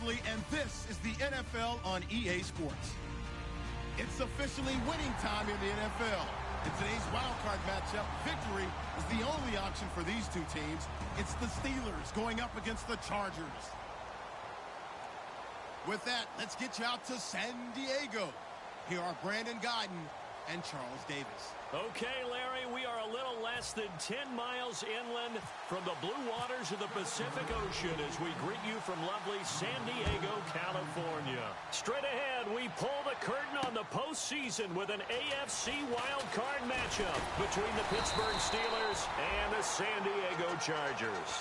exclusively, and this is the NFL on EA Sports. It's officially winning time in the NFL. In today's wildcard matchup, victory is the only option for these two teams. It's the Steelers going up against the Chargers. With that, let's get you out to San Diego. Here are Brandon Guyton and Charles Davis. Okay, Larry, we are a little less than 10 miles inland from the blue waters of the Pacific Ocean as we greet you from lovely San Diego, California. Straight ahead, we pull the curtain on the postseason with an AFC wildcard matchup between the Pittsburgh Steelers and the San Diego Chargers.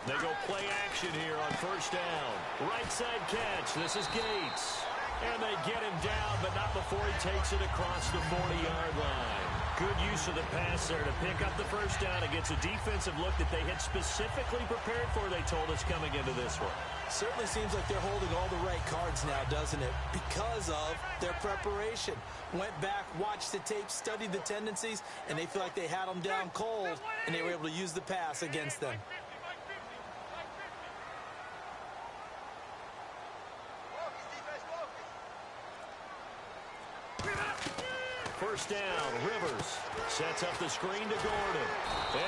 They go play action here on first down. Right side catch. This is Gates. And they get him down, but not before he takes it across the 40-yard line. Good use of the pass there to pick up the first down against a defensive look that they had specifically prepared for, they told us, coming into this one. Certainly seems like they're holding all the right cards now, doesn't it? Because of their preparation. Went back, watched the tape, studied the tendencies, and they feel like they had them down cold, and they were able to use the pass against them. First down, Rivers sets up the screen to Gordon.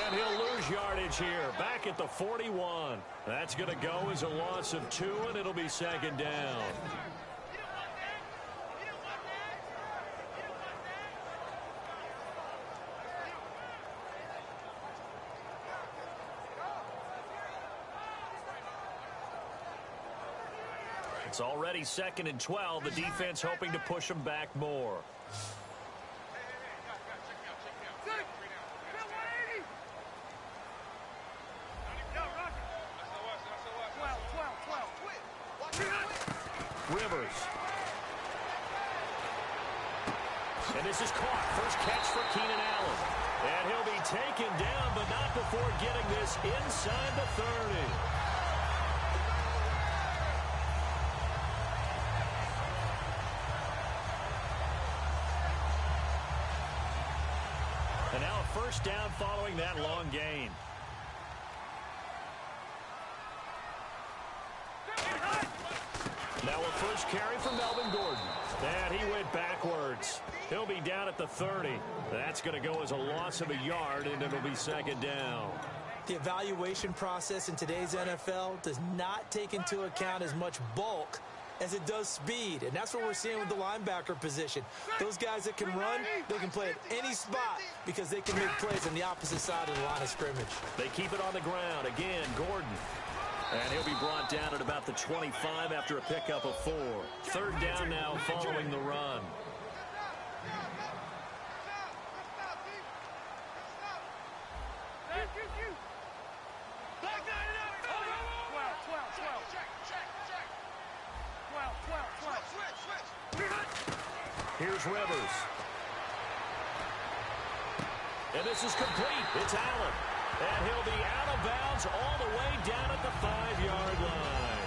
And he'll lose yardage here, back at the 41. That's going to go as a loss of 2, and it'll be second down. It's already 2nd and 12. The defense hoping to push them back more. Rivers. And this is caught. First catch for Keenan Allen. And he'll be taken down, but not before getting this inside the 30. And now a first down following that long gain. Now a first carry from Melvin Gordon. And he went backwards. He'll be down at the 30. That's going to go as a loss of a yard, and it'll be second down. The evaluation process in today's NFL does not take into account as much bulk as it does speed, and that's what we're seeing with the linebacker position. Those guys that can run, they can play at any spot because they can make plays on the opposite side of the line of scrimmage. They keep it on the ground. Again, Gordon. And he'll be brought down at about the 25 after a pickup of 4. Third down now following the run. Here's Rivers. And this is complete. It's Allen. And he'll be out of bounds all the way down at the 5-yard line.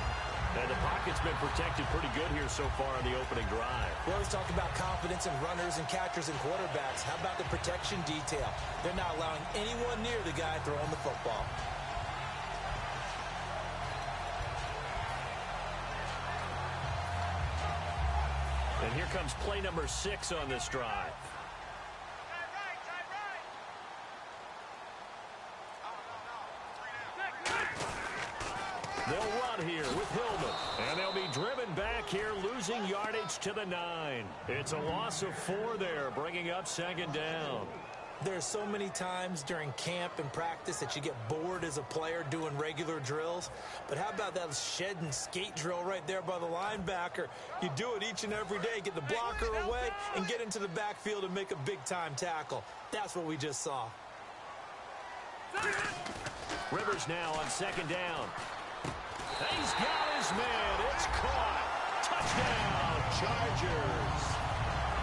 And the pocket's been protected pretty good here so far on the opening drive. We always talk about confidence in runners and catchers and quarterbacks. How about the protection detail? They're not allowing anyone near the guy throwing the football. And here comes play number 6 on this drive. They'll run here with Hillman. And they'll be driven back here, losing yardage to the 9. It's a loss of 4 there, bringing up second down. There are so many times during camp and practice that you get bored as a player doing regular drills. But how about that shed and skate drill right there by the linebacker? You do it each and every day. Get the blocker away and get into the backfield and make a big-time tackle. That's what we just saw. Rivers now on second down. He's got his man. It's caught. Touchdown, Chargers.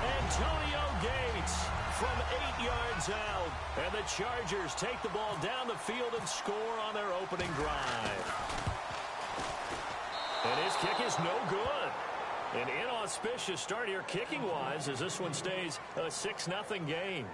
Antonio Gates from 8 yards out. And the Chargers take the ball down the field and score on their opening drive. And his kick is no good. An inauspicious start here kicking-wise as this one stays a 6-0 game.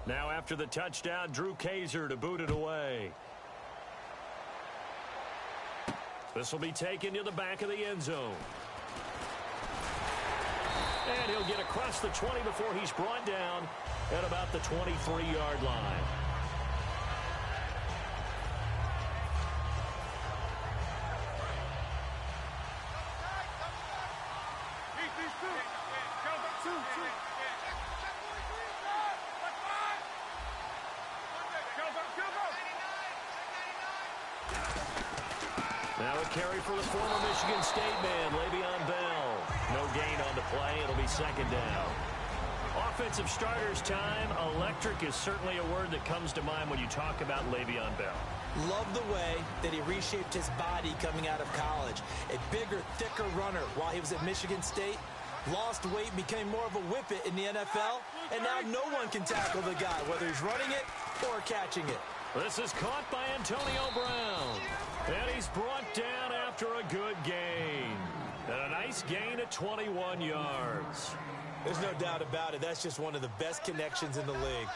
Now after the touchdown, Drew Kaiser to boot it away. This will be taken to the back of the end zone. And he'll get across the 20 before he's brought down at about the 23-yard line. Now a carry for the former Michigan State man, Le'Veon Bell. No gain on the play. It'll be second down. Offensive starters time. Electric is certainly a word that comes to mind when you talk about Le'Veon Bell. Love the way that he reshaped his body coming out of college. A bigger, thicker runner while he was at Michigan State. Lost weight, became more of a whippet in the NFL, and now no one can tackle the guy, whether he's running it or catching it. This is caught by Antonio Brown. And he's brought down after a good gain. And a nice gain at 21 yards. There's no doubt about it. That's just one of the best connections in the league.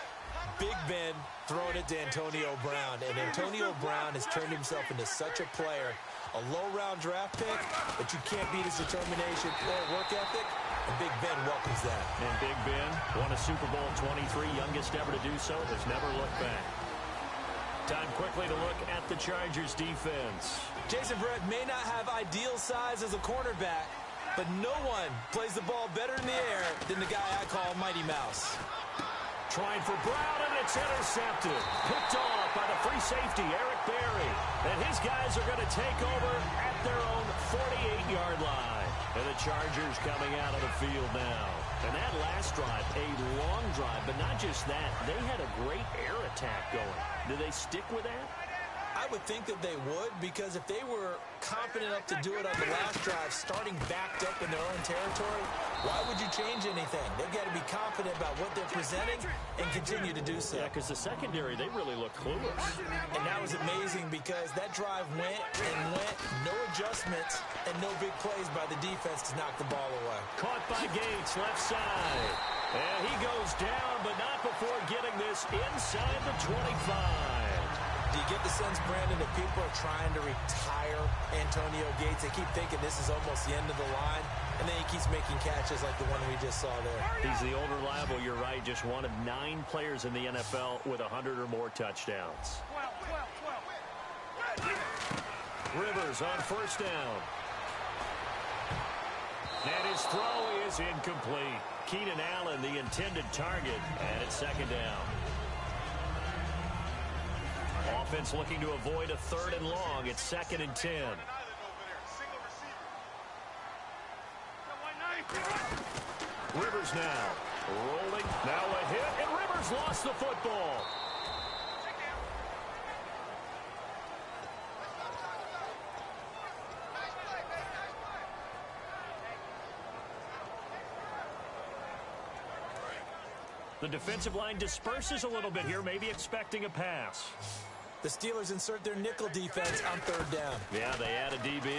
Big Ben throwing it to Antonio Brown. And Antonio Brown has turned himself into such a player. A low-round draft pick, but you can't beat his determination or work ethic. And Big Ben welcomes that. And Big Ben won a Super Bowl 23, youngest ever to do so, has never looked back. Time quickly to look at the Chargers defense. Jason Verrett may not have ideal size as a cornerback, but no one plays the ball better in the air than the guy I call Mighty Mouse. Trying for Brown, and it's intercepted. Picked off by the free safety, Eric Berry. And his guys are going to take over at their own 48-yard line. And the Chargers coming out of the field now. And that last drive, a long drive, but not just that. They had a great air attack going. Do they stick with that? I would think that they would, because if they were confident enough to do it on the last drive, starting backed up in their own territory, why would you change anything? They've got to be confident about what they're presenting and continue to do so. Yeah, because the secondary, they really look clueless. And that was amazing because that drive went and went, no adjustments, and no big plays by the defense to knock the ball away. Caught by Gates, left side. And he goes down, but not before getting this inside the 25. Do you get the sense, Brandon, that people are trying to retire Antonio Gates? They keep thinking this is almost the end of the line, and then he keeps making catches like the one we just saw there. He's the old reliable, you're right, just one of 9 players in the NFL with 100 or more touchdowns. Rivers on first down. And his throw is incomplete. Keenan Allen, the intended target, and it's second down. Offense looking to avoid a 3rd and long. It's 2nd and 10. Rivers now rolling. Now a hit, and Rivers lost the football. The defensive line disperses a little bit here, maybe expecting a pass. The Steelers insert their nickel defense on 3rd down. Yeah, they add a DB.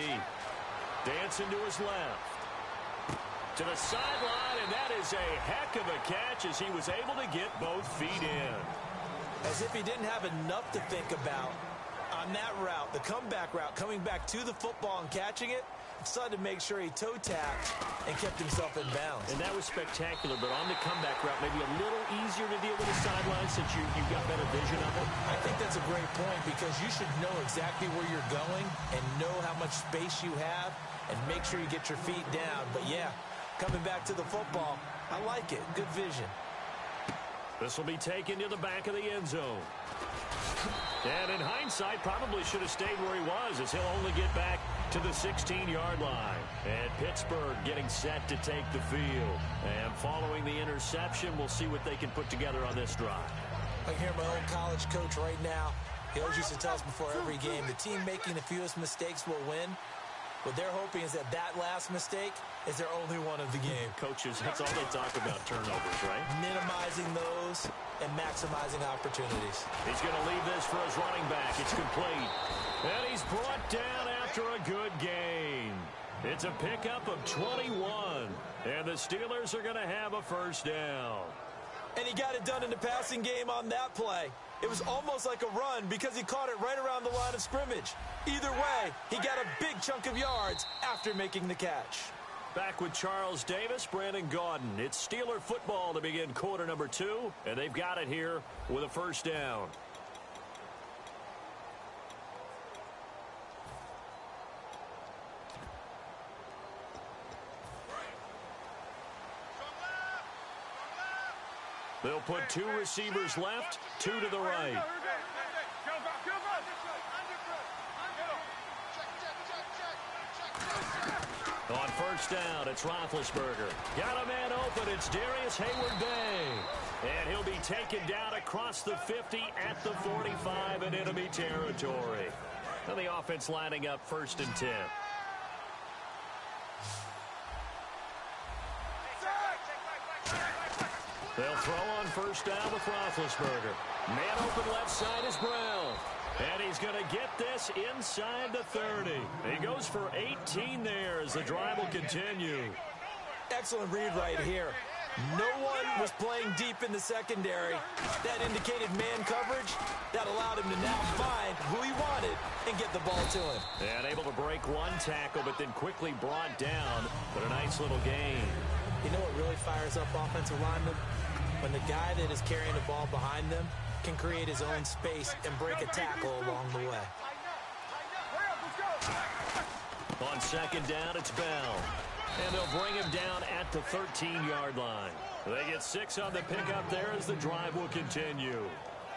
Dancing to his left. To the sideline, and that is a heck of a catch as he was able to get both feet in. As if he didn't have enough to think about on that route, the comeback route, coming back to the football and catching it, decided to make sure he toe-tapped and kept himself in bounds. And that was spectacular, but on the comeback route, maybe a little easier to deal with the sideline since you've got better vision of it. I think that's a great point because you should know exactly where you're going and know how much space you have and make sure you get your feet down. But, yeah, coming back to the football, I like it. Good vision. This will be taken to the back of the end zone. And in hindsight, probably should have stayed where he was, as he'll only get back to the 16-yard line. And Pittsburgh getting set to take the field. And following the interception, we'll see what they can put together on this drive. I hear my old college coach right now. He always used to tell us before every game, the team making the fewest mistakes will win. What they're hoping is that last mistake is their only one of the game. Coaches, that's all they talk about, turnovers, right? Minimizing those and maximizing opportunities. He's going to leave this for his running back. It's complete. And he's brought down after a good gain. It's a pickup of 21. And the Steelers are going to have a first down. And he got it done in the passing game on that play. It was almost like a run because he caught it right around the line of scrimmage. Either way, he got a big chunk of yards after making the catch. Back with Charles Davis, Brandon Gaudin. It's Steeler football to begin quarter number 2, and they've got it here with a first down. They'll put 2 receivers left, 2 to the right. On first down, it's Roethlisberger. Got a man open. It's Darius Hayward-Bay. And he'll be taken down across the 50 at the 45 in enemy territory. And the offense lining up 1st and 10. They'll throw on first down with Roethlisberger. Man open left side is Brown. And he's going to get this inside the 30. He goes for 18 there as the drive will continue. Excellent read right here. No one was playing deep in the secondary. That indicated man coverage. That allowed him to now find who he wanted and get the ball to him. And able to break one tackle, but then quickly brought down. But a nice little gain. You know what really fires up offensive linemen? When the guy that is carrying the ball behind them can create his own space and break a tackle along the way. On second down, it's Bell. And they'll bring him down at the 13-yard line. They get 6 on the pickup there as the drive will continue.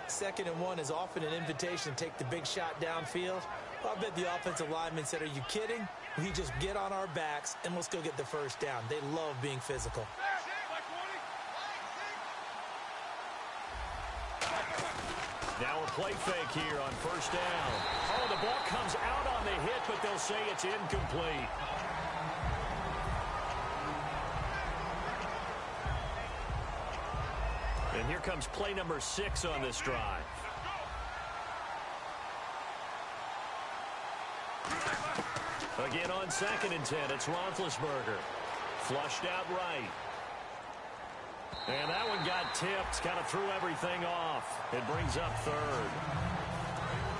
2nd and 1 is often an invitation to take the big shot downfield. I bet the offensive lineman said, are you kidding? We just get on our backs and let's go get the first down. They love being physical. Now a play fake here on first down. Oh, the ball comes out on the hit, but they'll say it's incomplete. And here comes play number 6 on this drive. Again on 2nd and 10, it's Roethlisberger. Flushed out right. And that one got tipped, kind of threw everything off. It brings up 3rd.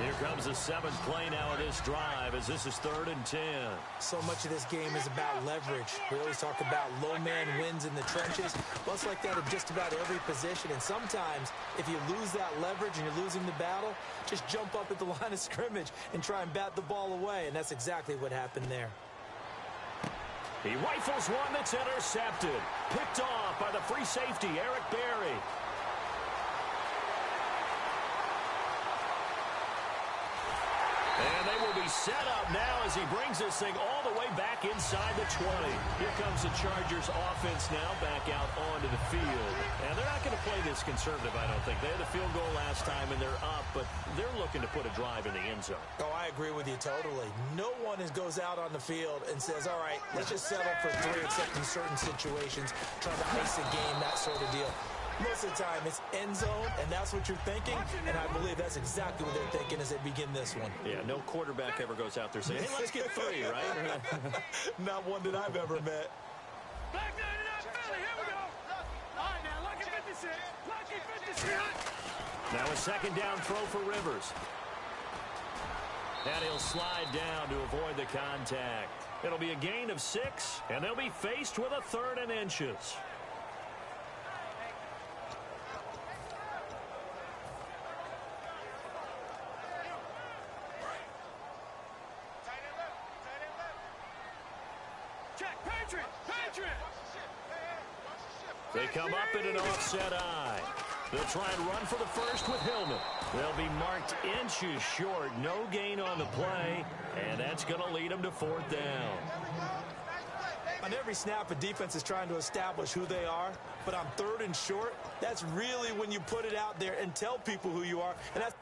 Here comes the 7th play now of this drive as this is 3rd and 10. So much of this game is about leverage. We always talk about low man wins in the trenches. Well, it's like that in just about every position. And sometimes if you lose that leverage and you're losing the battle, just jump up at the line of scrimmage and try and bat the ball away. And that's exactly what happened there. He rifles one that's intercepted. Picked off by the free safety, Eric Berry. And they will be set up now as he brings this thing all the way back inside the 20. Here comes the Chargers offense now back out onto the field. And they're not going to play this conservative, I don't think. They had the field goal last time and they're up, but they're looking to put a drive in the end zone. Oh, I agree with you totally. No one goes out on the field and says, all right, let's just settle for 3 except in certain situations, trying to ice a game, that sort of deal. Most of the time, it's end zone, and that's what you're thinking, and I believe that's exactly what they're thinking as they begin this one. Yeah, no quarterback ever goes out there saying, hey, let's get 3, right? Not one that I've ever met. Black 99 Philly, here we go. All right, now, lucky 56. Lucky 56. Now a 2nd down throw for Rivers. And he'll slide down to avoid the contact. It'll be a gain of 6, and they'll be faced with a 3rd and inches. They come up in an offset eye. They'll try and run for the first with Hillman. They'll be marked inches short. No gain on the play, and that's going to lead them to 4th down. On every snap, a defense is trying to establish who they are, but on 3rd and short, that's really when you put it out there and tell people who you are, and that's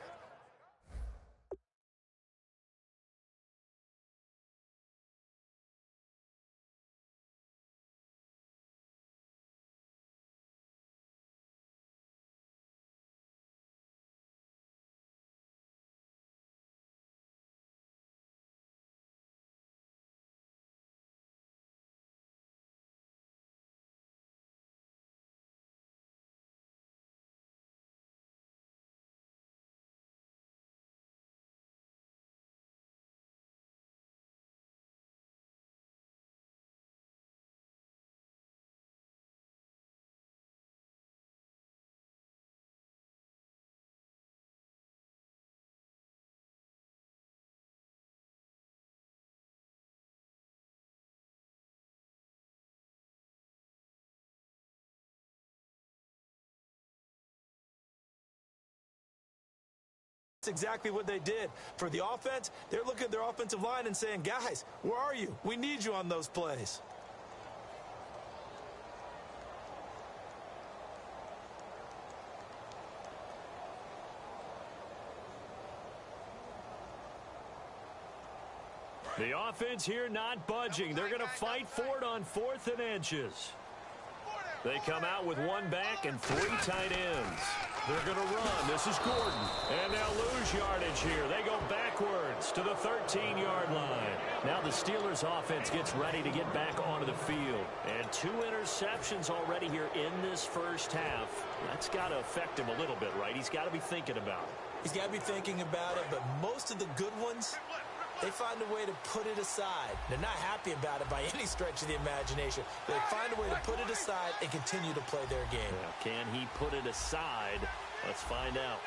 exactly what they did. For the offense, they're looking at their offensive line and saying, guys, where are you? We need you on those plays. The offense here not budging. They're going to fight for it on 4th and inches. They come out with 1 back and 3 tight ends. They're going to run. This is Gordon. And they'll lose yardage here. They go backwards to the 13-yard line. Now the Steelers' offense gets ready to get back onto the field. And 2 interceptions already here in this first half. That's got to affect him a little bit, right? He's got to be thinking about it. He's got to be thinking about it, but most of the good ones, they find a way to put it aside. They're not happy about it by any stretch of the imagination. They find a way to put it aside and continue to play their game. Yeah, can he put it aside? Let's find out.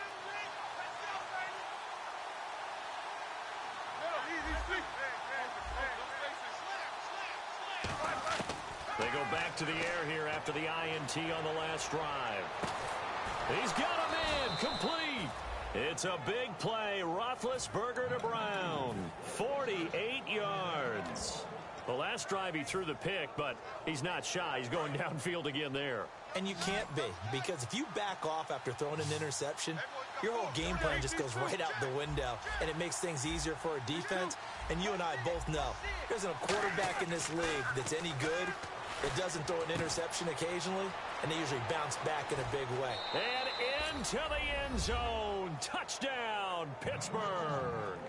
They go back to the air here after the INT on the last drive. He's got a man complete. It's a big play. Roethlisberger to Brown. 48 yards. The last drive he threw the pick, but he's not shy. He's going downfield again there. And you can't be, because if you back off after throwing an interception, your whole game plan just goes right out the window, and it makes things easier for a defense. And you and I both know there isn't a quarterback in this league that's any good that doesn't throw an interception occasionally, and they usually bounce back in a big way. And into the end zone. Touchdown, Pittsburgh.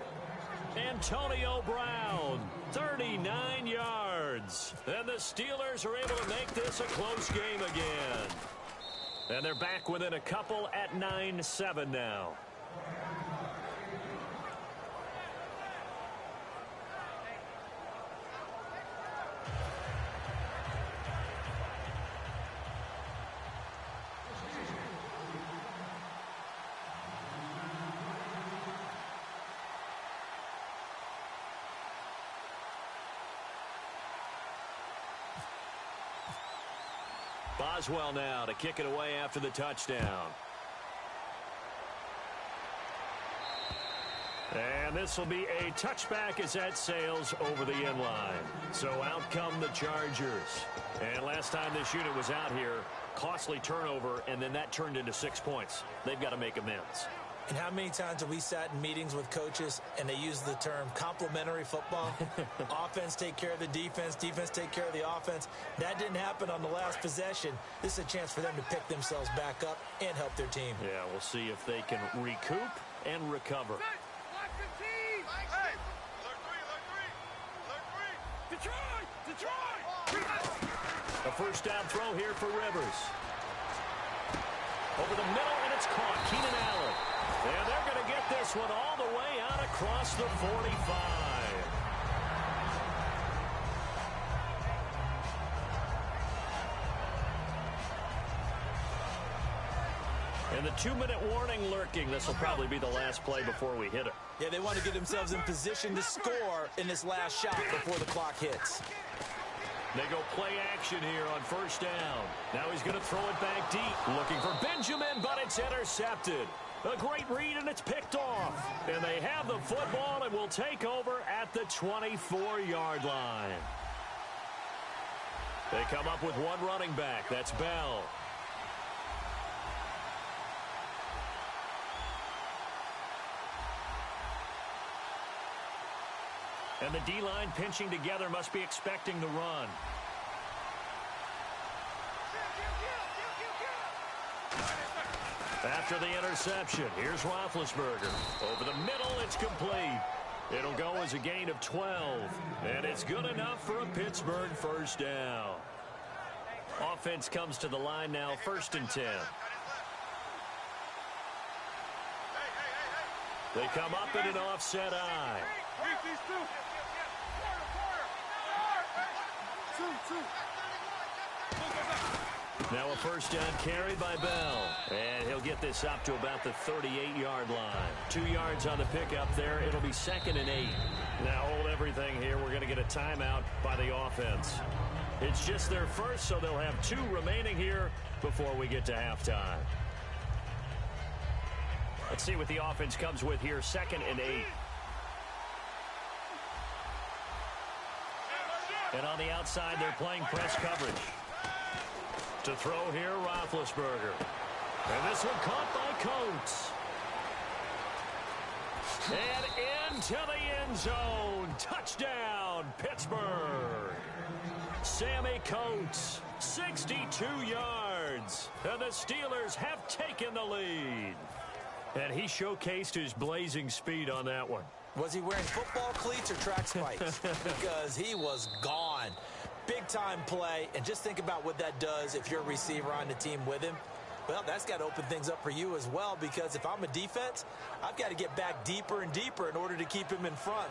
Antonio Brown, 39 yards. And the Steelers are able to make this a close game again. And they're back within a couple at 9-7 now. Boswell now to kick it away after the touchdown. And this will be a touchback as that sails over the end line. So out come the Chargers. And last time this unit was out here, costly turnover, and then that turned into 6 points. They've got to make amends. And how many times have we sat in meetings with coaches and they use the term complementary football? Offense take care of the defense, defense take care of the offense. That didn't happen on the last possession. This is a chance for them to pick themselves back up and help their team. Yeah, we'll see if they can recoup and recover. A first down throw here for Rivers. Over the middle, and it's caught. Keenan Allen. And they're going to get this one all the way out across the 45. And the 2-minute warning lurking. This will probably be the last play before we hit it. Yeah, they want to get themselves in position to score in this last shot before the clock hits. They go play action here on first down. Now he's going to throw it back deep. Looking for Benjamin, but it's intercepted. A great read, and it's picked off. And they have the football and will take over at the 24-yard line. They come up with one running back. That's Bell. And the D-line pinching together must be expecting the run. After the interception, here's Roethlisberger. Over the middle, it's complete. It'll go as a gain of 12. And it's good enough for a Pittsburgh first down. Offense comes to the line now, 1st and 10. They come up in an offset eye. Now a first down carry by Bell. And he'll get this up to about the 38-yard line. 2 yards on the pickup there. It'll be 2nd and 8. Now hold everything here. We're going to get a timeout by the offense. It's just their first, so they'll have 2 remaining here before we get to halftime. Let's see what the offense comes with here. 2nd and 8. And on the outside, they're playing press coverage. To throw here, Roethlisberger. And this one caught by Coates. And into the end zone. Touchdown, Pittsburgh. Sammy Coates, 62 yards. And the Steelers have taken the lead. And he showcased his blazing speed on that one. Was he wearing football cleats or track spikes? Because he was gone. Big-time play, and just think about what that does if you're a receiver on the team with him. Well, that's got to open things up for you as well, because if I'm a defense, I've got to get back deeper and deeper in order to keep him in front.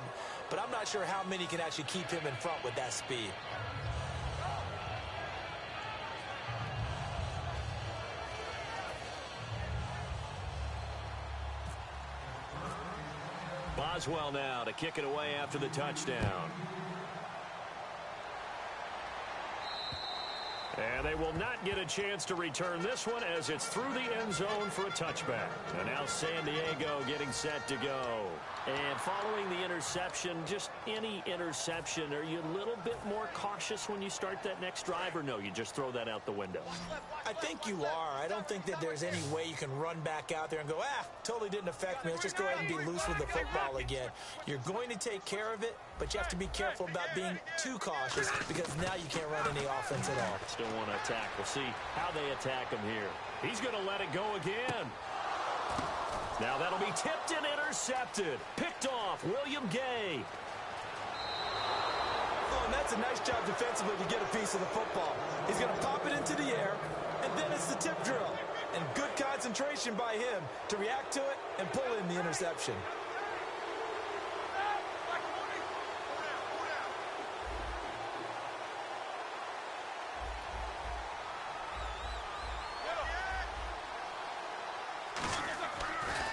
But I'm not sure how many can actually keep him in front with that speed. Boswell now to kick it away after the touchdown. And they will not get a chance to return this one as it's through the end zone for a touchback. And now San Diego getting set to go. And following the interception, just any interception, are you a little bit more cautious when you start that next drive, or no, you just throw that out the window? I think you are. I don't think that there's any way you can run back out there and go, totally didn't affect me. Let's just go ahead and be loose with the football again. You're going to take care of it, but you have to be careful about being too cautious, because now you can't run any offense at all. Still want to attack. We'll see how they attack him here. He's going to let it go again. Now that'll be tipped and intercepted. Picked off, William Gay. Oh, and that's a nice job defensively to get a piece of the football. He's going to pop it into the air, and then it's the tip drill. And good concentration by him to react to it and pull in the interception.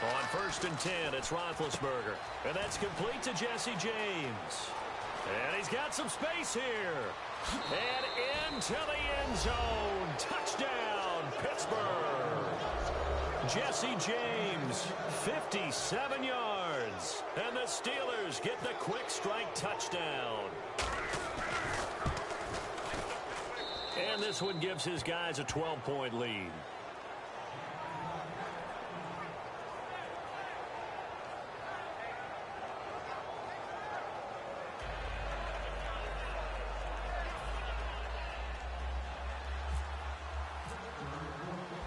On 1st and 10, it's Roethlisberger. And that's complete to Jesse James. And he's got some space here. And into the end zone. Touchdown, Pittsburgh. Jesse James, 57 yards. And the Steelers get the quick strike touchdown. And this one gives his guys a 12-point lead.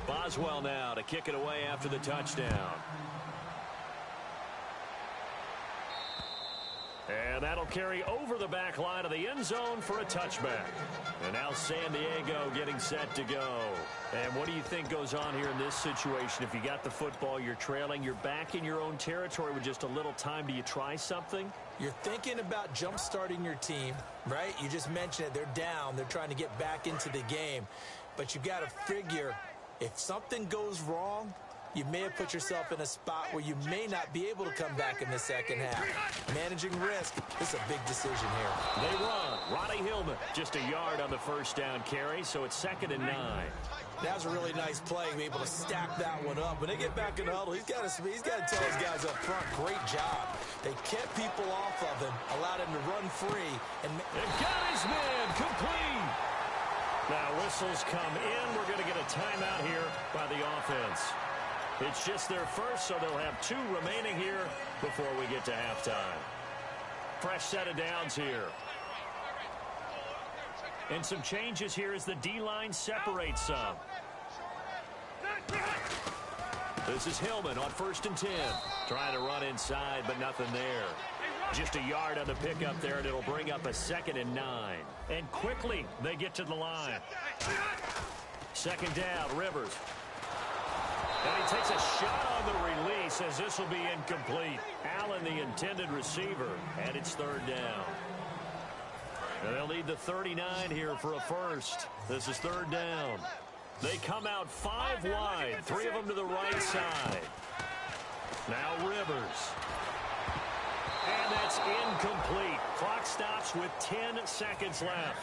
Boswell now to kick it away after the touchdown. And that'll carry over the back line of the end zone for a touchback. And now San Diego getting set to go. And what do you think goes on here in this situation? If you got the football, you're trailing, you're back in your own territory with just a little time. Do you try something? You're thinking about jump-starting your team, right? You just mentioned it. They're down. They're trying to get back into the game. But you've got to figure, if something goes wrong, you may have put yourself in a spot where you may not be able to come back in the second half. Managing risk is a big decision here. They run. Ronnie Hillman just a yard on the first down carry, so it's 2nd and 9. That was a really nice play, be able to stack that one up. When they get back in the huddle, he's got to tell his guys up front, great job. They kept people off of him, allowed him to run free. And got his man complete. Now whistles come in. We're going to get a timeout here by the offense. It's just their first, so they'll have 2 remaining here before we get to halftime. Fresh set of downs here. And some changes here as the D-line separates some. This is Hillman on 1st and 10. Trying to run inside, but nothing there. Just a yard on the pickup there, and it'll bring up a 2nd and 9. And quickly, they get to the line. 2nd down, Rivers. And he takes a shot on the release as this will be incomplete. Allen, the intended receiver, and it's 3rd down. And they'll need the 39 here for a first. This is 3rd down. They come out 5 wide, 3 of them to the right side. Now Rivers. And that's incomplete. Clock stops with 10 seconds left.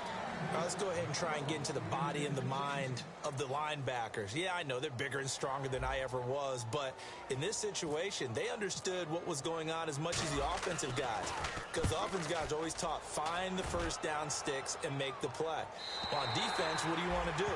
Let's go ahead and try and get into the body and the mind of the linebackers. Yeah, I know they're bigger and stronger than I ever was, but in this situation, they understood what was going on as much as the offensive guys, because the offensive guys always taught, find the first down sticks and make the play. On defense, what do you want to do?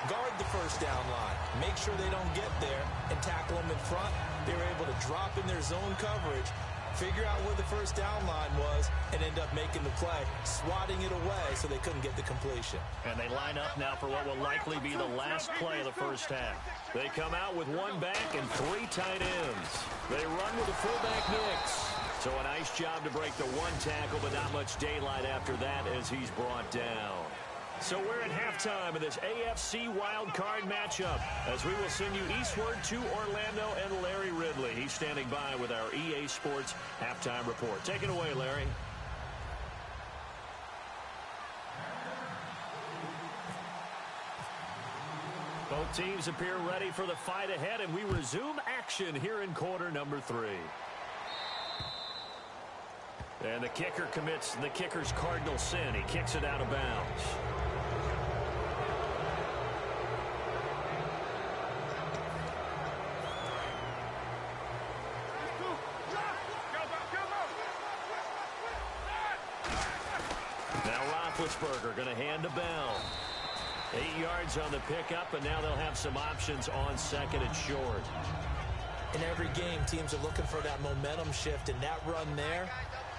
Guard the first down line. Make sure they don't get there and tackle them in front. They were able to drop in their zone coverage, figure out where the first down line was, and end up making the play, swatting it away so they couldn't get the completion. And they line up now for what will likely be the last play of the first half. They come out with 1 back and 3 tight ends. They run with the fullback mix. So a nice job to break the 1 tackle, but not much daylight after that as he's brought down. So we're at halftime of this AFC wildcard matchup as we will send you eastward to Orlando and Larry Ridley. He's standing by with our EA Sports halftime report. Take it away, Larry. Both teams appear ready for the fight ahead, and we resume action here in quarter number 3. And the kicker commits the kicker's cardinal sin. He kicks it out of bounds. Roethlisberger going to hand to Bell. 8 yards on the pickup, and now they'll have some options on 2nd and short. In every game, teams are looking for that momentum shift, and that run there,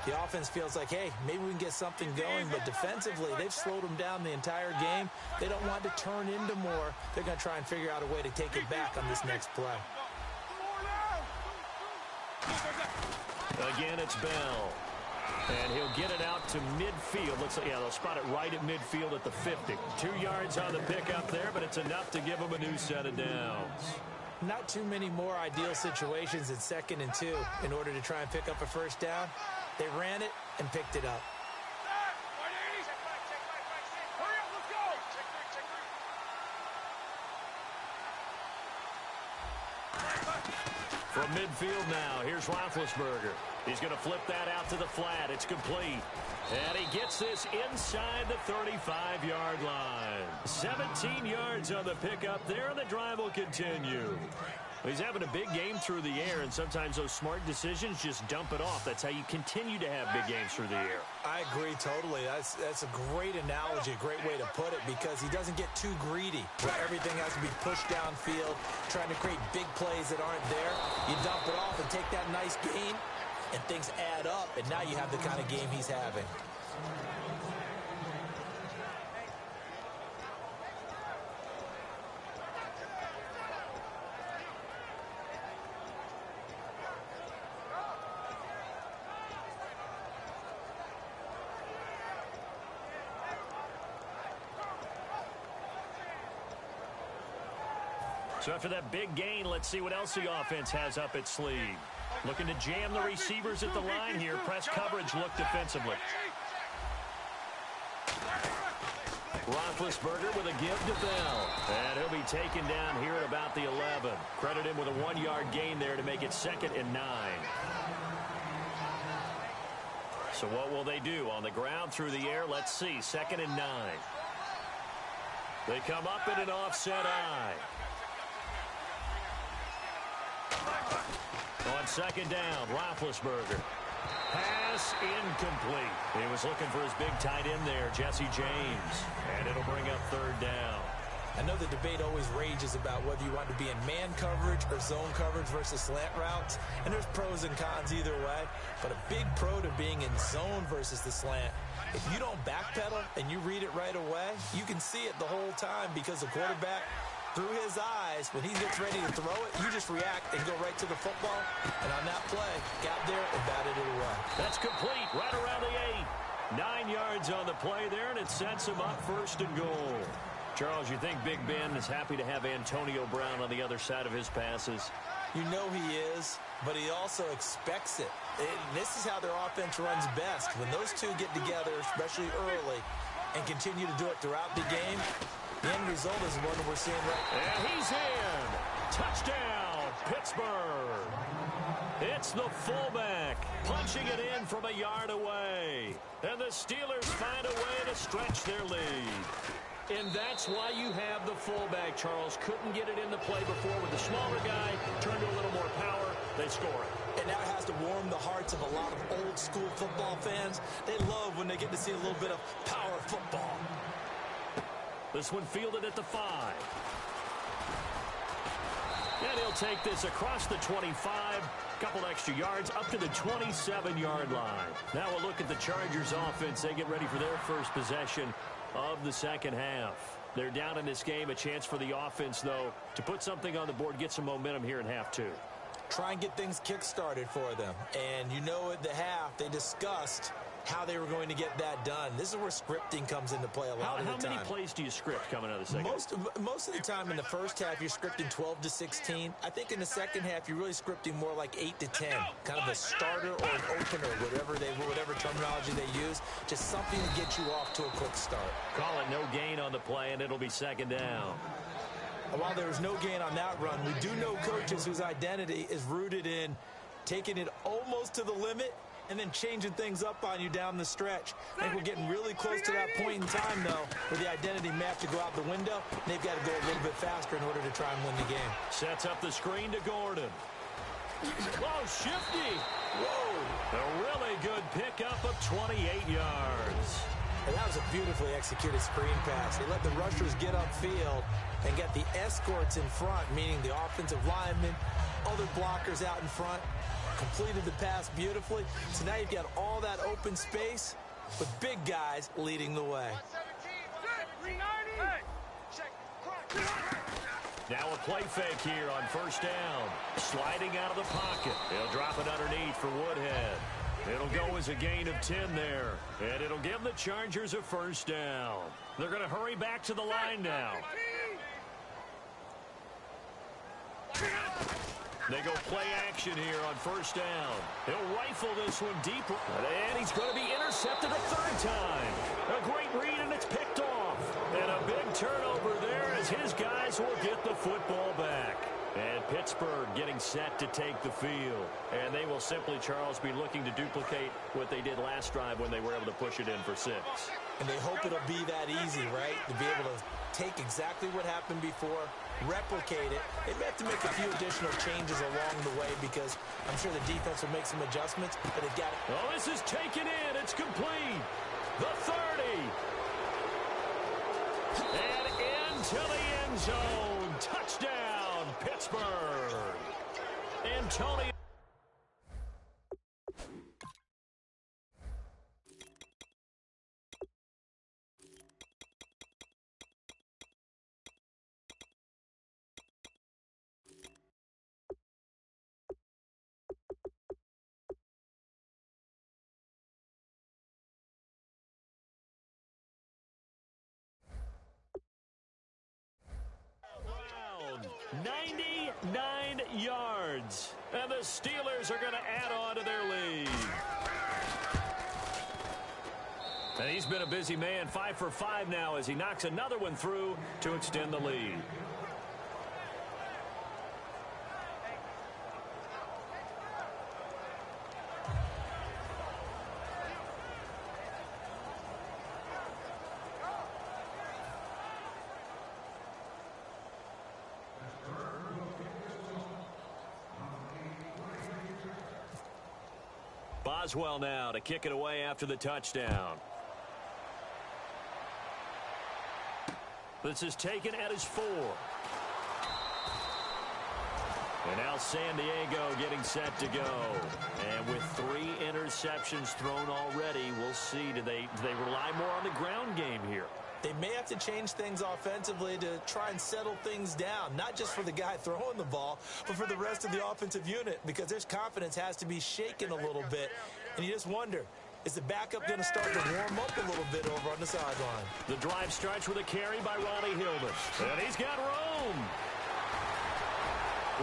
the offense feels like, hey, maybe we can get something going, but defensively, they've slowed them down the entire game. They don't want to turn into more. They're going to try and figure out a way to take it back on this next play. Again, it's Bell. And he'll get it out to midfield. Looks like, yeah, they'll spot it right at midfield at the 50. 2 yards on the pickup there, but it's enough to give them a new set of downs. Not too many more ideal situations at 2nd and 2 in order to try and pick up a first down. They ran it and picked it up. From midfield now, here's Roethlisberger. He's going to flip that out to the flat. It's complete. And he gets this inside the 35-yard line. 17 yards on the pickup there, and the drive will continue. He's having a big game through the air, and sometimes those smart decisions just dump it off. That's how you continue to have big games through the air. I agree totally. That's a great analogy, a great way to put it, because he doesn't get too greedy where everything has to be pushed downfield, trying to create big plays that aren't there. You dump it off and take that nice gain, and things add up, and now you have the kind of game he's having. So after that big gain, let's see what else the offense has up its sleeve. Looking to jam the receivers at the line here. Press coverage look defensively. Roethlisberger with a give to Bell. And he'll be taken down here at about the 11. Credit him with a 1-yard gain there to make it 2nd and 9. So what will they do? On the ground, through the air, let's see. 2nd and 9. They come up in an offset eye. On 2nd down, Roethlisberger. Pass incomplete. He was looking for his big tight end there, Jesse James. And it'll bring up 3rd down. I know the debate always rages about whether you want to be in man coverage or zone coverage versus slant routes. And there's pros and cons either way. But a big pro to being in zone versus the slant. If you don't backpedal and you read it right away, you can see it the whole time because the quarterback, through his eyes, when he gets ready to throw it, you just react and go right to the football. And on that play, got there and batted it away. That's complete right around the 8. 9 yards on the play there, and it sets him up 1st and goal. Charles, you think Big Ben is happy to have Antonio Brown on the other side of his passes? You know he is, but he also expects it. This is how their offense runs best. When those two get together, especially early, and continue to do it throughout the game, the end result is one that we're seeing right now. And he's in. Touchdown, Pittsburgh. It's the fullback punching it in from a yard away. And the Steelers find a way to stretch their lead. And that's why you have the fullback, Charles. Couldn't get it in the play before with the smaller guy. Turned to a little more power. They score it. And that has to warm the hearts of a lot of old-school football fans. They love when they get to see a little bit of power football. This one fielded at the 5. And he'll take this across the 25. Couple extra yards up to the 27-yard line. Now we'll look at the Chargers offense. They get ready for their first possession of the second half. They're down in this game. A chance for the offense, though, to put something on the board, get some momentum here in half 2. Try and get things kick-started for them. And you know at the half, they discussed how they were going to get that done. This is where scripting comes into play a lot of the time. How many plays do you script coming out of the second? Most of the time in the first half, you're scripting 12 to 16. I think in the second half, you're really scripting more like 8 to 10. Kind of a starter or an opener, whatever terminology they use. Just something to get you off to a quick start. Call it no gain on the play, and it'll be 2nd down. While there was no gain on that run, we do know coaches whose identity is rooted in taking it almost to the limit and then changing things up on you down the stretch. I think we're getting really close to that point in time, though, where the identity may have to go out the window, and they've got to go a little bit faster in order to try and win the game. Sets up the screen to Gordon. Oh, shifty. Whoa. A really good pickup of 28 yards. And that was a beautifully executed screen pass. They let the rushers get upfield and get the escorts in front, meaning the offensive linemen, other blockers out in front. Completed the pass beautifully. So now you've got all that open space with big guys leading the way. Now a play fake here on 1st down. Sliding out of the pocket. They'll drop it underneath for Woodhead. It'll go as a gain of 10 there. And it'll give the Chargers a 1st down. They're going to hurry back to the line now. They go play action here on 1st down. He'll rifle this one deep. And he's going to be intercepted a 3rd time. A great read, and it's picked off. And a big turnover there as his guys will get the football back. And Pittsburgh getting set to take the field. And they will simply, Charles, be looking to duplicate what they did last drive when they were able to push it in for 6. And they hope it'll be that easy, right? To be able to take exactly what happened before, replicate it. They may have to make a few additional changes along the way because I'm sure the defense will make some adjustments, but they've got it. Oh, this is taken in. It's complete. The 30. And into the end zone. Touchdown, Pittsburgh. Antonio. Brown, 99 yards. And the Steelers are going to add on to their lead. And he's been a busy man, 5 for 5 now as he knocks another one through to extend the lead. Boswell now to kick it away after the touchdown. This is taken at his 4. And now San Diego getting set to go. And with 3 interceptions thrown already, we'll see. Do they rely more on the ground game here? They may have to change things offensively to try and settle things down, not just for the guy throwing the ball, but for the rest of the offensive unit, because their confidence has to be shaken a little bit. And you just wonder, is the backup going to start to warm up a little bit over on the sideline? The drive starts with a carry by Ronnie Hillman. And he's got room.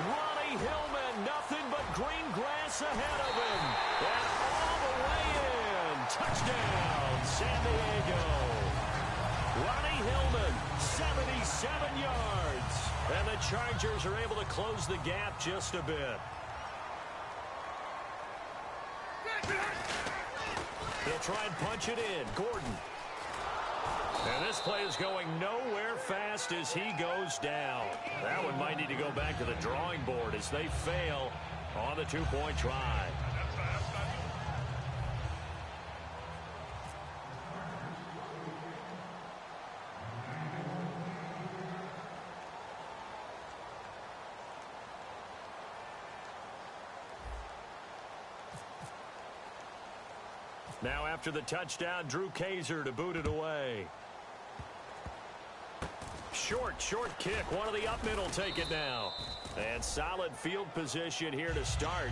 Ronnie Hillman, nothing but green grass ahead of him. And all the way in. Touchdown, San Diego. Ronnie Hillman, 77 yards. And the Chargers are able to close the gap just a bit. They'll try and punch it in. Gordon. And this play is going nowhere fast as he goes down. That one might need to go back to the drawing board as they fail on the 2-point try. Now after the touchdown, Drew Kaiser to boot it away. Short kick. One of the up middle take it now. And solid field position here to start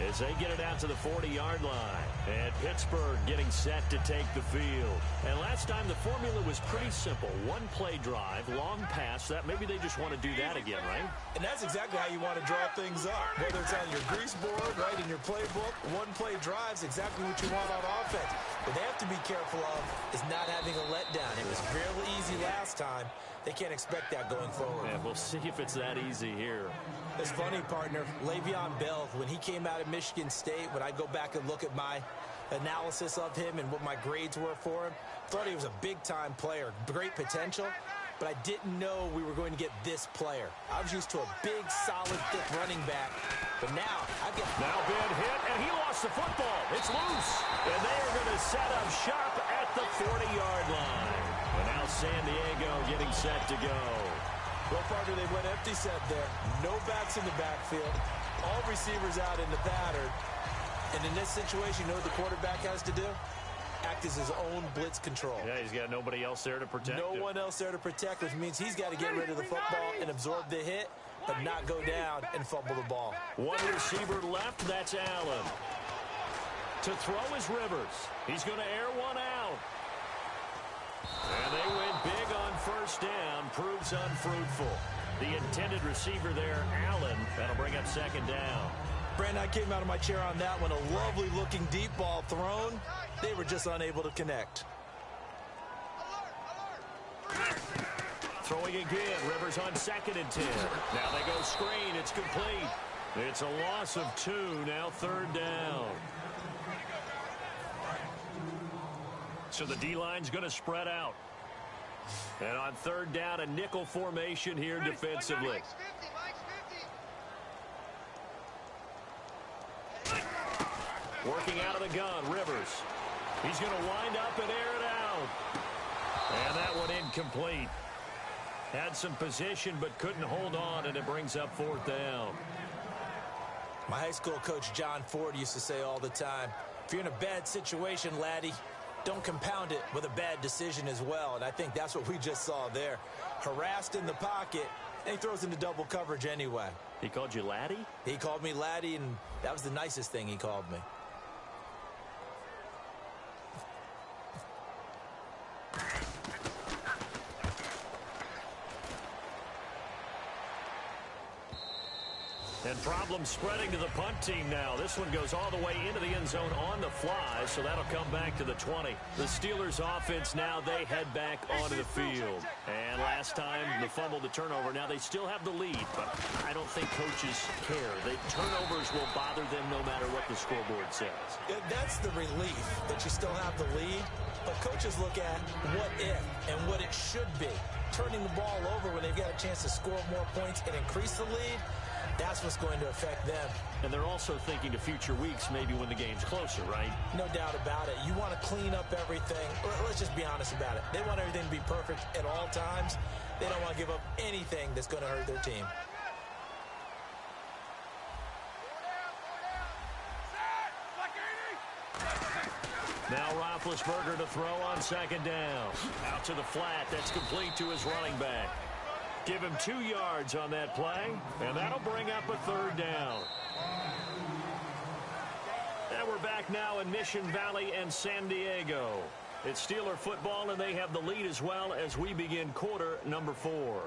as they get it out to the 40-yard line. And Pittsburgh getting set to take the field. And last time the formula was pretty simple. One play drive, long pass. That maybe they just want to do that again, right? And that's exactly how you want to draw things up. Whether it's on your grease board, right, in your playbook, one play drive's exactly what you want on offense. What they have to be careful of is not having a letdown. It was fairly easy last time. They can't expect that going forward. Yeah, we'll see if it's that easy here. It's funny, partner. Le'Veon Bell, when he came out of Michigan State, when I go back and look at my analysis of him and what my grades were for him, thought he was a big-time player, great potential, but I didn't know we were going to get this player. I was used to a big, solid, thick running back, but now I've got... Now Ben hit, and he lost the football. It's loose, and they are going to set up shop at the 40-yard line. And now San Diego getting set to go. Well, partner, they went empty set there. No backs in the backfield. All receivers out in the pattern. And in this situation, you know what the quarterback has to do? Act as his own blitz control. Yeah, he's got nobody else there to protect him. No one else there to protect, which means he's got to get rid of the football and absorb the hit, but not go down and fumble the ball. One receiver left, that's Allen. To throw is Rivers. He's going to air one out. And they went big on first down, proves unfruitful. The intended receiver there, Allen, that'll bring up second down. Brandon, I came out of my chair on that one. A lovely-looking deep ball thrown. They were just unable to connect. Throwing again, Rivers on 2nd and 10. Now they go screen, it's complete. It's a loss of 2, now 3rd down. So the D-line's going to spread out. And on 3rd down, a nickel formation here defensively. Working out of the gun, Rivers. He's going to wind up and air it out. And that one incomplete. Had some position but couldn't hold on, and it brings up 4th down. My high school coach, John Ford, used to say all the time, if you're in a bad situation, laddie, don't compound it with a bad decision as well. And I think that's what we just saw there. Harassed in the pocket, and he throws into double coverage anyway. He called you laddie? He called me laddie, and that was the nicest thing he called me. And And problems spreading to the punt team now. This one goes all the way into the end zone on the fly, so that'll come back to the 20. The Steelers offense now, they head back onto the field. And last time, the fumble, the turnover. Now they still have the lead, but I don't think coaches care. Turnovers will bother them no matter what the scoreboard says. Yeah, that's the relief that you still have the lead, but coaches look at what if and what it should be. Turning the ball over when they've got a chance to score more points and increase the lead, that's what's going to affect them. And they're also thinking to future weeks, maybe when the game's closer, right? No doubt about it. You want to clean up everything. Let's just be honest about it. They want everything to be perfect at all times. They don't want to give up anything that's going to hurt their team. Now Roethlisberger to throw on second down. Out to the flat. That's complete to his running back. Give him 2 yards on that play, and that'll bring up a third down. And we're back now in Mission Valley and San Diego. It's Steeler football, and they have the lead as well as we begin quarter number 4.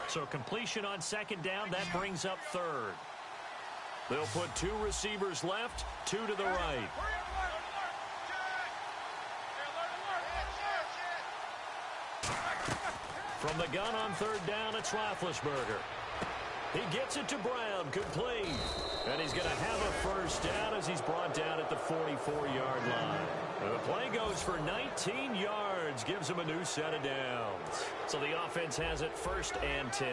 So completion on second down, that brings up third. They'll put 2 receivers left, 2 to the right. From the gun on third down, it's Roethlisberger. He gets it to Brown, complete. And he's going to have a first down as he's brought down at the 44-yard line. And the play goes for 19 yards, gives him a new set of downs. So the offense has it 1st and 10.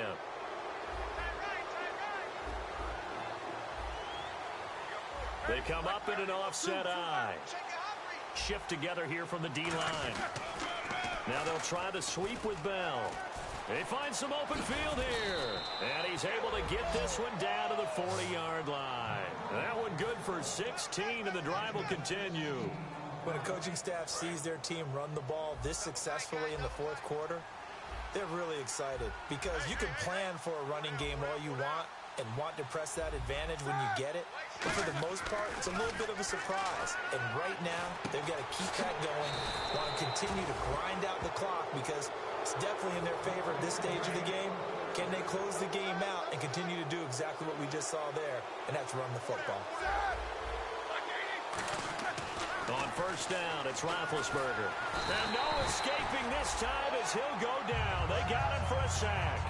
They come up in an offset eye. Shift together here from the D-line. Now they'll try the sweep with Bell. They find some open field here. And he's able to get this one down to the 40-yard line. That one good for 16, and the drive will continue. When a coaching staff sees their team run the ball this successfully in the 4th quarter, they're really excited because you can plan for a running game all you want and want to press that advantage when you get it. But for the most part, it's a little bit of a surprise. And right now, they've got to keep that going, want to continue to grind out the clock because it's definitely in their favor at this stage of the game. Can they close the game out and continue to do exactly what we just saw there, and that's run the football. On first down, it's Roethlisberger. And no escaping this time as he'll go down. They got him for a sack.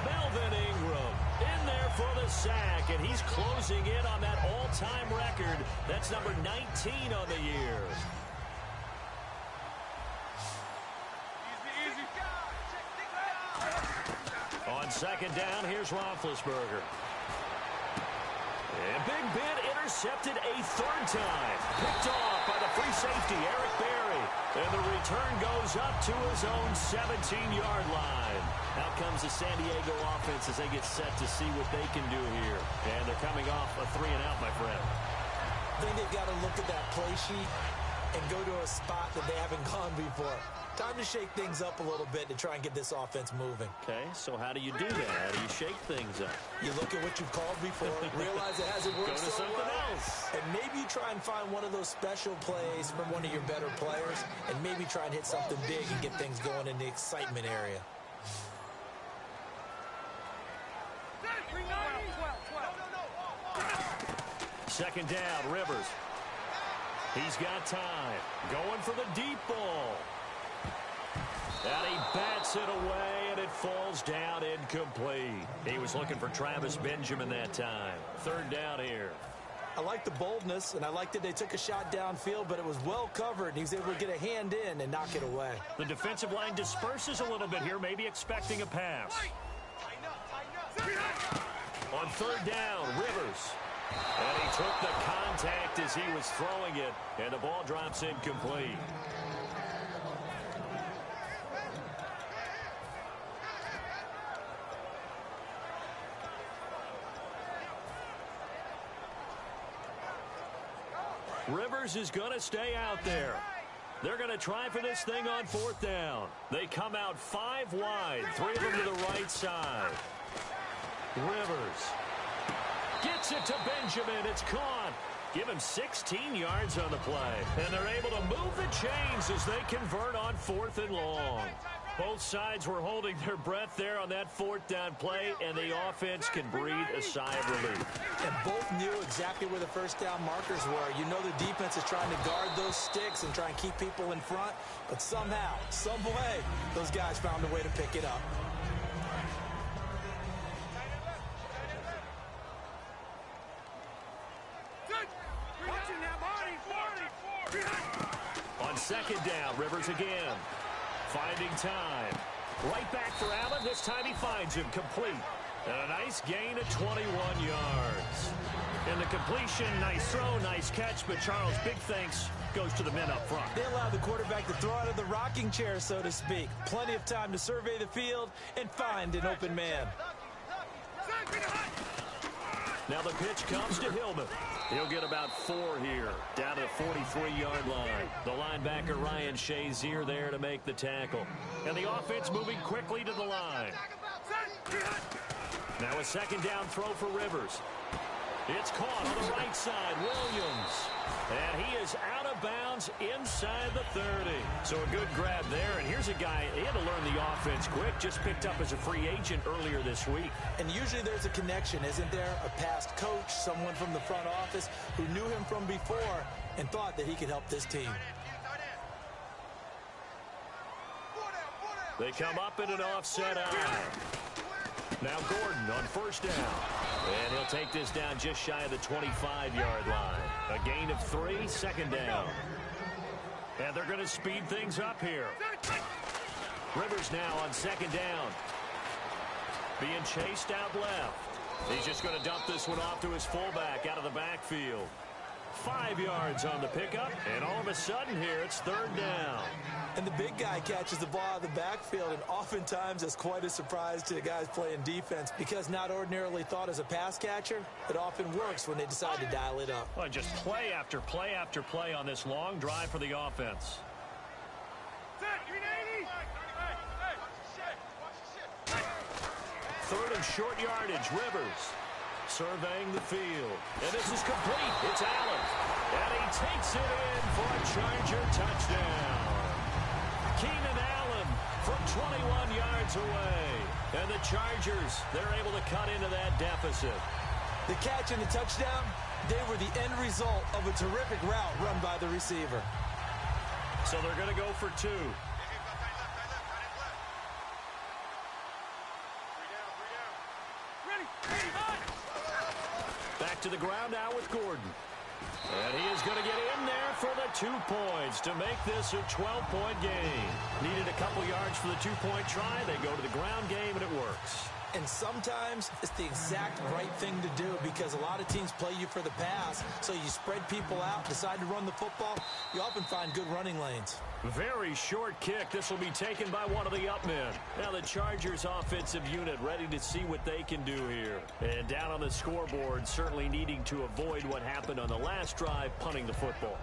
Melvin Ingram in there for the sack, and he's closing in on that all-time record. That's number 19 on the year. On second down, here's Roethlisberger. And Big Ben intercepted a 3rd time. Picked off by the free safety, Eric Berry. And the return goes up to his own 17-yard line. Out comes the San Diego offense as they get set to see what they can do here. And they're coming off a 3-and-out, my friend. I think they've got to look at that play sheet and go to a spot that they haven't gone before. Time to shake things up a little bit to try and get this offense moving. Okay, so how do you do that? How do you shake things up? You look at what you've called before, realize it hasn't worked so well, and maybe you try and find one of those special plays from one of your better players, and maybe try and hit something big and get things going in the excitement area. Second down, Rivers. He's got time. Going for the deep ball. And he bats it away, and it falls down incomplete. He was looking for Travis Benjamin that time. 3rd down here. I like the boldness, and I like that they took a shot downfield, but it was well covered, and he was able to get a hand in and knock it away. The defensive line disperses a little bit here, maybe expecting a pass. On 3rd down, Rivers. And he took the contact as he was throwing it, and the ball drops incomplete. Rivers is going to stay out there. They're going to try for this thing on 4th down. They come out 5 wide, 3 of them to the right side. Rivers gets it to Benjamin. It's caught. Give him 16 yards on the play. And they're able to move the chains as they convert on 4th and long. Both sides were holding their breath there on that 4th down play, and the offense can breathe a sigh of relief. And both knew exactly where the first down markers were. You know the defense is trying to guard those sticks and try and keep people in front, but somehow, some way, those guys found a way to pick it up. On 2nd down, Rivers again. Finding time. Right back for Allen. This time he finds him complete. And a nice gain of 21 yards. And the completion, nice throw, nice catch. But Charles, big thanks goes to the men up front. They allowed the quarterback to throw out of the rocking chair, so to speak. Plenty of time to survey the field and find an open man. Now the pitch comes to Hillman. He'll get about 4 here, down to the 43-yard line. The linebacker Ryan Shazier there to make the tackle. And the offense moving quickly to the line. Now a 2nd down throw for Rivers. It's caught on the right side, Williams. And he is out of bounds inside the 30. So a good grab there. And here's a guy, he had to learn the offense quick, just picked up as a free agent earlier this week. And usually there's a connection, isn't there? A past coach, someone from the front office who knew him from before and thought that he could help this team. They come up in an offset eye. Now Gordon on 1st down. And he'll take this down just shy of the 25-yard line. A gain of 3, 2nd down. And they're going to speed things up here. Rivers now on 2nd down. Being chased out left. He's just going to dump this one off to his fullback out of the backfield. 5 yards on the pickup, and all of a sudden here it's 3rd down. And the big guy catches the ball out of the backfield, and oftentimes it's quite a surprise to the guys playing defense because not ordinarily thought as a pass catcher, it often works when they decide to dial it up. Well, just play after play after play on this long drive for the offense. 3rd and short yardage, Rivers. Surveying the field. And this is complete. It's Allen. And he takes it in for a Charger touchdown. Keenan Allen from 21 yards away. And the Chargers, they're able to cut into that deficit. The catch and the touchdown, they were the end result of a terrific route run by the receiver. So they're going to go for 2. Back to the ground now with Gordon. And he is going to get in there for the 2 points to make this a 12-point game. Needed a couple yards for the 2-point try. They go to the ground game, and it works. And sometimes it's the exact right thing to do because a lot of teams play you for the pass. So you spread people out, decide to run the football. You often find good running lanes. Very short kick. This will be taken by one of the up men. Now the Chargers offensive unit ready to see what they can do here. And down on the scoreboard, certainly needing to avoid what happened on the last drive, punting the football.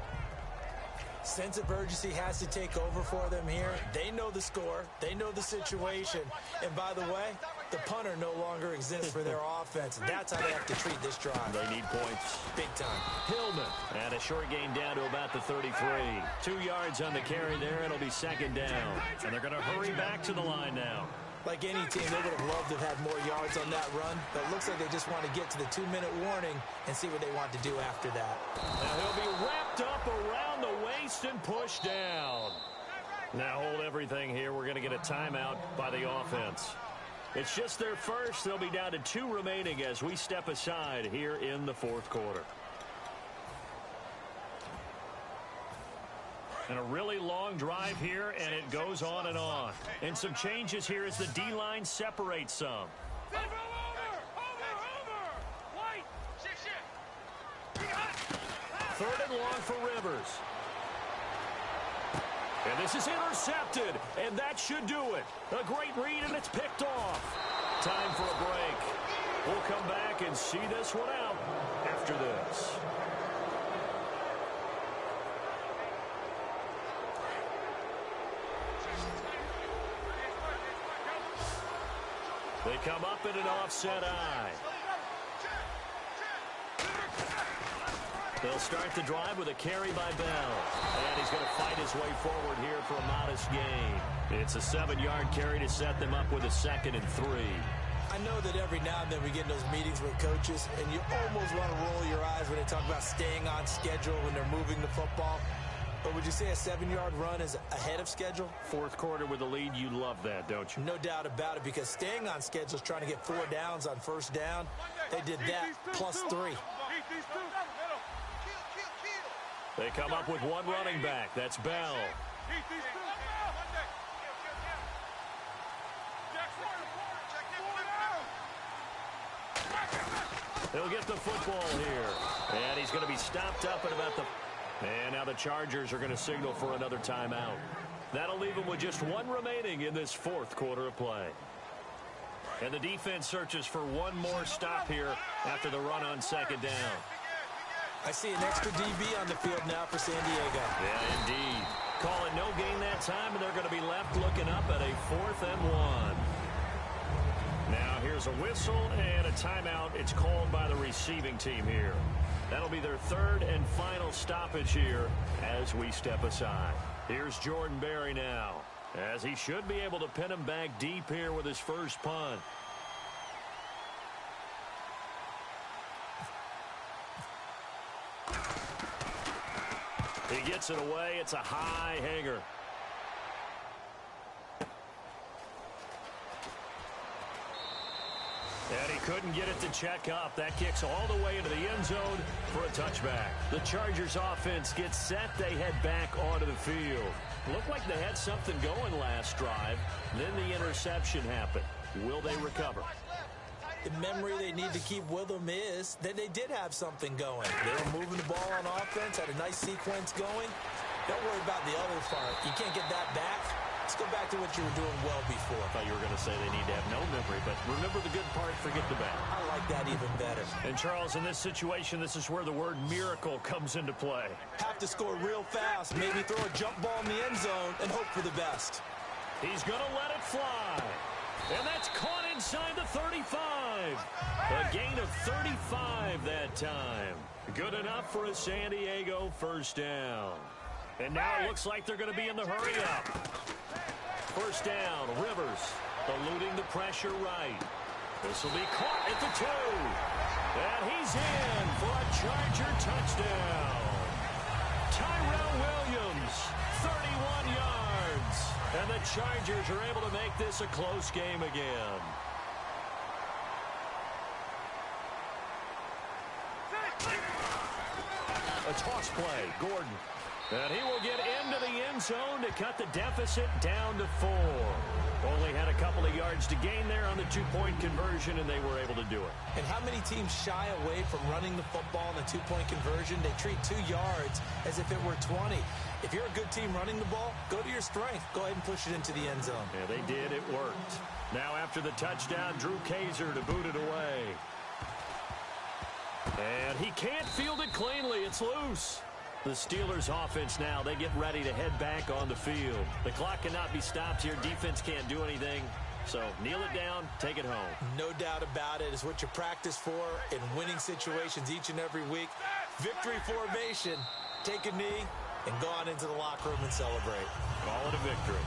Sense of urgency has to take over for them here. They know the score. They know the situation. And by the way, the punter no longer exists for their offense. That's how they have to treat this drive. They need points. Big time. Hillman. And a short gain down to about the 33. 2 yards on the carry there. It'll be 2nd down. And they're going to hurry back to the line now. Like any team, they would have loved to have had more yards on that run, but it looks like they just want to get to the 2-minute warning and see what they want to do after that. Now he'll be wrapped up around the waist and pushed down. Now hold everything here. We're going to get a timeout by the offense. It's just their first. They'll be down to 2 remaining as we step aside here in the 4th quarter. And a really long drive here, and it goes on and on. And some changes here as the D-line separates some. Over! 3rd and long for Rivers. And this is intercepted, and that should do it. A great read, and it's picked off. Time for a break. We'll come back and see this one out after this. They come up in an offset eye. They'll start the drive with a carry by Bell. And he's going to fight his way forward here for a modest gain. It's a 7-yard carry to set them up with a 2nd and 3. I know that every now and then we get in those meetings with coaches, and you almost want to roll your eyes when they talk about staying on schedule when they're moving the football. But would you say a 7-yard run is ahead of schedule? Fourth quarter with a lead, you love that, don't you? No doubt about it, because staying on schedule is trying to get 4 downs on first down. They did that plus 3. They come up with one running back. That's Bell. He'll get the football here. And he's going to be stopped up at about the... And now the Chargers are going to signal for another timeout. That'll leave them with just 1 remaining in this fourth quarter of play. And the defense searches for one more stop here after the run on 2nd down. I see an extra DB on the field now for San Diego. Yeah, indeed. Calling no gain that time, and they're going to be left looking up at a 4th and 1. Now here's a whistle and a timeout. It's called by the receiving team here. That'll be their 3rd and final stoppage here as we step aside. Here's Jordan Berry now, as he should be able to pin him back deep here with his first punt. He gets it away. It's a high hanger. And he couldn't get it to check up. That kicks all the way into the end zone for a touchback. The Chargers offense gets set. They head back onto the field. Looked like they had something going last drive. Then the interception happened. Will they recover? The memory they need to keep with them is that they did have something going. They were moving the ball on offense, had a nice sequence going. Don't worry about the other part. You can't get that back. Let's go back to what you were doing well before. I thought you were going to say they need to have no memory, but remember the good part, forget the bad. I like that even better. And, Charles, in this situation, this is where the word miracle comes into play. Have to score real fast, maybe throw a jump ball in the end zone, and hope for the best. He's going to let it fly. And that's caught inside the 35. A gain of 35 that time. Good enough for a San Diego first down. And now it looks like they're going to be in the hurry up. First down, Rivers eluding the pressure right. This will be caught at the 2. And he's in for a Charger touchdown. Tyrell Williams, 31 yards. And the Chargers are able to make this a close game again. A toss play, Gordon. And he will get into the end zone to cut the deficit down to 4. Only had a couple of yards to gain there on the 2-point conversion, and they were able to do it. And how many teams shy away from running the football in the 2-point conversion? They treat 2 yards as if it were 20. If you're a good team running the ball, go to your strength. Go ahead and push it into the end zone. Yeah, they did. It worked. Now after the touchdown, Drew Kaiser to boot it away. And he can't field it cleanly. It's loose. The Steelers offense now, they get ready to head back on the field. The clock cannot be stopped here. Defense can't do anything. So kneel it down, take it home. No doubt about it. It's what you practice for in winning situations each and every week. Victory formation. Take a knee and go on into the locker room and celebrate. Call it a victory.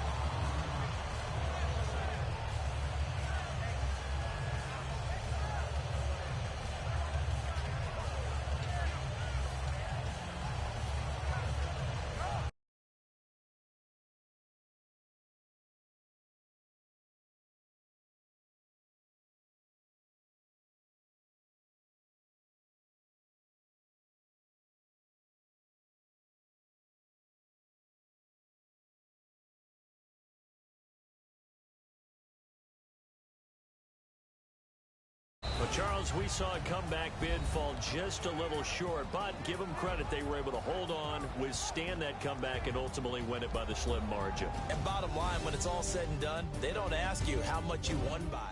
Well, Charles, we saw a comeback bid fall just a little short, but give them credit. They were able to hold on, withstand that comeback, and ultimately win it by the slim margin. And bottom line, when it's all said and done, they don't ask you how much you won by.